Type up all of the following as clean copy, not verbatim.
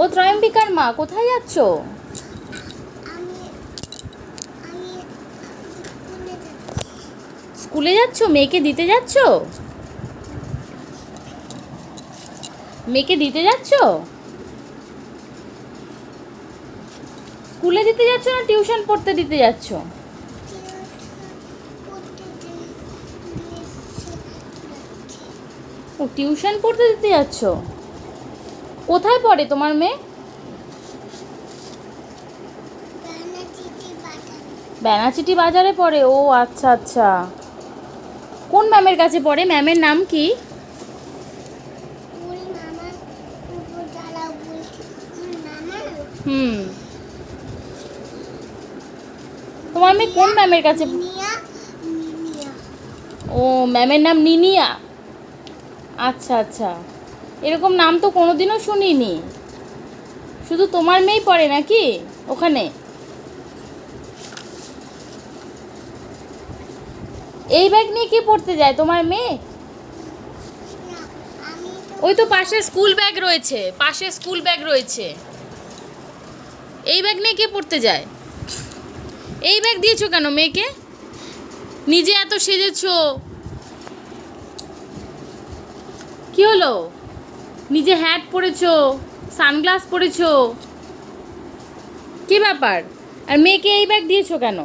ও ত্রয়ম্বিকার মা, কোথায় যাচ্ছ? স্কুলে যাচ্ছ? মেয়েকে দিতে যাচ্ছ? মেয়েকে দিতে যাচ্ছ? স্কুলে দিতে যাচ্ছ না টিউশন পড়তে দিতে যাচ্ছ? ও টিউশন পড়তে দিতে যাচ্ছ। কোথায় পড়ে তোমার মেয়ে? বেনাচিটি বাজারে পড়ে। ও আচ্ছা আচ্ছা। কোন ম্যামের কাছে পড়ে? ম্যামের নাম কি? হুম, তোমার মেয়ে কোন ম্যামের কাছে? ও, ম্যামের নাম নিনিয়া। আচ্ছা আচ্ছা, এরকম নাম তো কোনোদিনও শুনিনি। শুধু তোমার মেয়েই পড়ে নাকি ওখানে? এই ব্যাগ নিয়ে কে পড়তে যায় তোমার মেয়ে? ওই তো পাশে স্কুল ব্যাগ রয়েছে, পাশে স্কুল ব্যাগ রয়েছে। এই ব্যাগ নিয়ে কে পড়তে যায়? এই ব্যাগ দিয়েছো কেন মেয়েকে? নিজে এত সেজেছো, কি হলো? নিজে হ্যাট পরেছো, সানগ্লাস পরেছো, কি ব্যাপার? আর মেয়েকে এই ব্যাগ দিয়েছো কেন?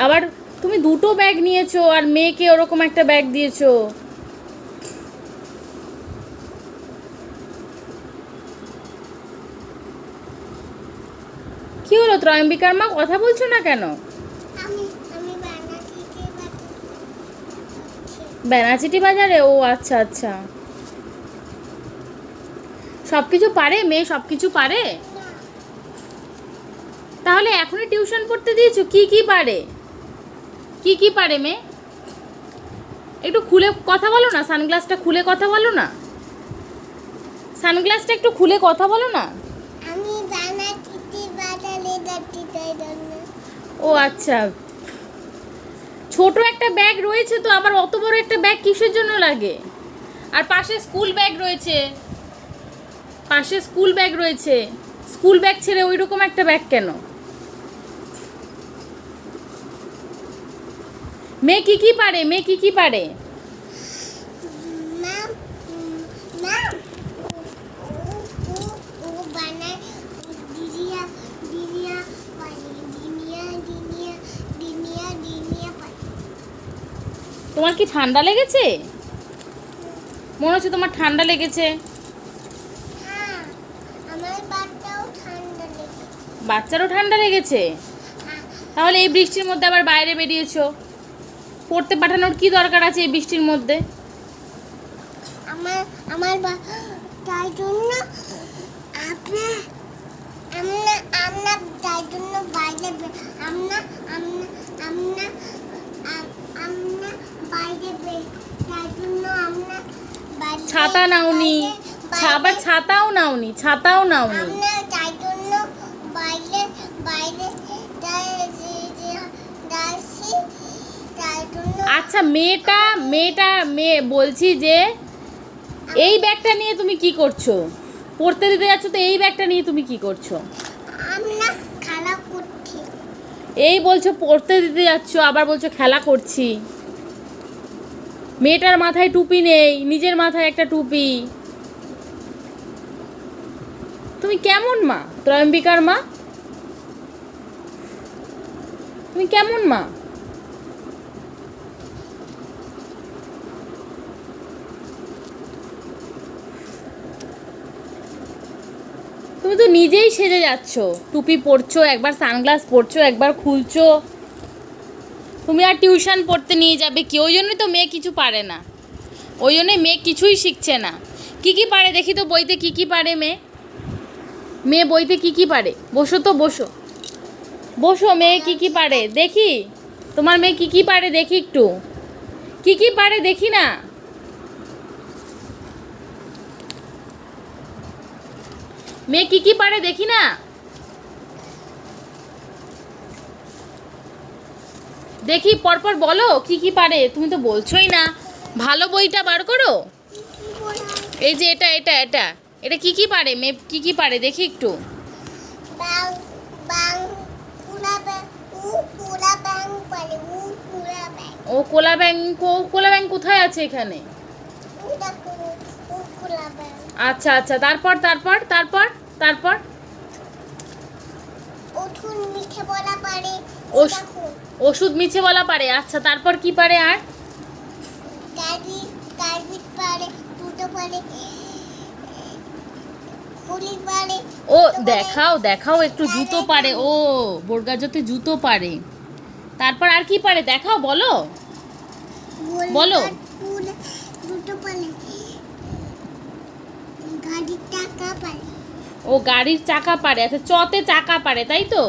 আবার তুমি দুটো ব্যাগ নিয়েছো আর মেয়েকে ওরকম একটা ব্যাগ দিয়েছো। কি হলো ত্রয়ম্বিকার মা, কথা বলছো না কেন? বেনাচিটি বাজারে? ও আচ্ছা আচ্ছা। সব কিছু পারে মেয়ে? সব কিছু পারে? তাহলে এখনই টিউশন পড়তে দিয়েছো? কি কি পারে? কি কি পারে মেয়ে? একটু খুলে কথা বলো না, সানগ্লাসটা খুলে কথা বলো না। সানগ্লাসটা একটু খুলে কথা বলো না। ও আচ্ছা, ছোট একটা ব্যাগ রয়েছে তো, আবার অত বড় একটা ব্যাগ কিসের জন্য লাগে? আর পাশে স্কুল ব্যাগ রয়েছে, পাশে স্কুল ব্যাগ রয়েছে। স্কুল ব্যাগ ছেড়ে ওই রকম একটা ব্যাগ কেন? মেয়ে কি কি পারে? মেয়ে কি কি পারে? তোমার কি ঠান্ডা লেগেছে? মনে হচ্ছে তোমার ঠান্ডা লেগেছে। বাচ্চারও ঠান্ডা লেগেছে? তাহলে এই বৃষ্টির মধ্যে আবার বাইরে বেরিয়েছো, পড়তে পাঠানোর কি দরকার আছে এই বৃষ্টির মধ্যে? আমার তাই জন্য আপনার আমরা আমরা তাই জন্য বাইরে আমরা আমরা আমরা আমরা বাইরে তাই জন্য আমরা ছাতা নাওনি? আবার ছাতাও নাওনি? ছাতাও নাওনি? আমরা তাই জন্য বাইরে বাইরে আচ্ছা, মেয়ে বলছি যে এই ব্যাগটা নিয়ে তুমি কি করছো? পড়তে দিতে যাচ্ছ তো এই ব্যাগটা নিয়ে তুমি কি করছো? আমরা খেলা করছি। এই বলছো পড়তে দিতে যাচ্ছ, আবার বলছো খেলা করছি। মেয়েটার মাথায় টুপি নেই, নিজের মাথায় একটা টুপি। তুমি কেমন মা ত্রয়ম্বিকার মা? তুমি কেমন মা? তুমি তো নিজেই সেজে যাচ্ছ, টুপি পরছো, একবার সানগ্লাস পরছো, একবার খুলছো। তুমি আর টিউশন পড়তে নিয়ে যাবে কি? ওই জন্যই তো মেয়ে কিছু পারে না, ওই জন্যই মেয়ে কিছুই শিখছে না। কি কি পারে দেখি তো বইতে, কি কি পারে মেয়ে? মেয়ে বইতে কি কি পারে? বসো তো, বসো বসো। মেয়ে কি কি পারে দেখি, তোমার মেয়ে কি কি পারে দেখি একটু। কি কি পারে দেখি না। মেয়ে কি কি পারে দেখি না। দেখি পরপর বলো কি কি পারে, তুমি তো বলছোই না। ভালো বইটা বার করো। কি বলা এই যে এটা এটা এটা এটা কি কি পারে, মেয়ে কি কি পারে দেখি একটু। বাং বাং পুরা ব্যাং পুরা ব্যাং পারে পুরা ব্যাং ও কোলা ব্যাংক, ও কোলা ব্যাংক কোথায় আছে এখানে? ওটা পুরা ব্যাং আচ্ছা আচ্ছা, তারপর তারপর তারপর তারপর উঠুন মিঠে বলা পারে ওষ- ওষুধ মিছে বলা পারে। আচ্ছা, তারপর কি পারে আর? গাড়ি গাড়ি পারে দুটো পারে খুলি পারে ও দেখাও দেখাও একটু, জুতো পারে। ও বর্গাজতে জুতো পারে। তারপর আর কি পারে দেখাও, বলো। বলো। দুটো পারে গাড়ির টাকা পারে ও গাড়ির চাকা পারে। আচ্ছা, চতে চাকা পারে, তাই তো?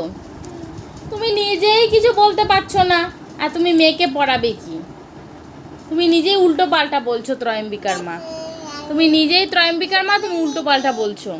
তুমি নিজেই কিছু বলতে পারছো না, আর তুমি মেয়েকে পড়াবে কি? তুমি নিজেই উল্টো পাল্টা বলছো ত্রয়ম্বিকার মা। তুমি নিজেই ত্রয়ম্বিকার মা, তুমি উল্টো পাল্টা বলছো।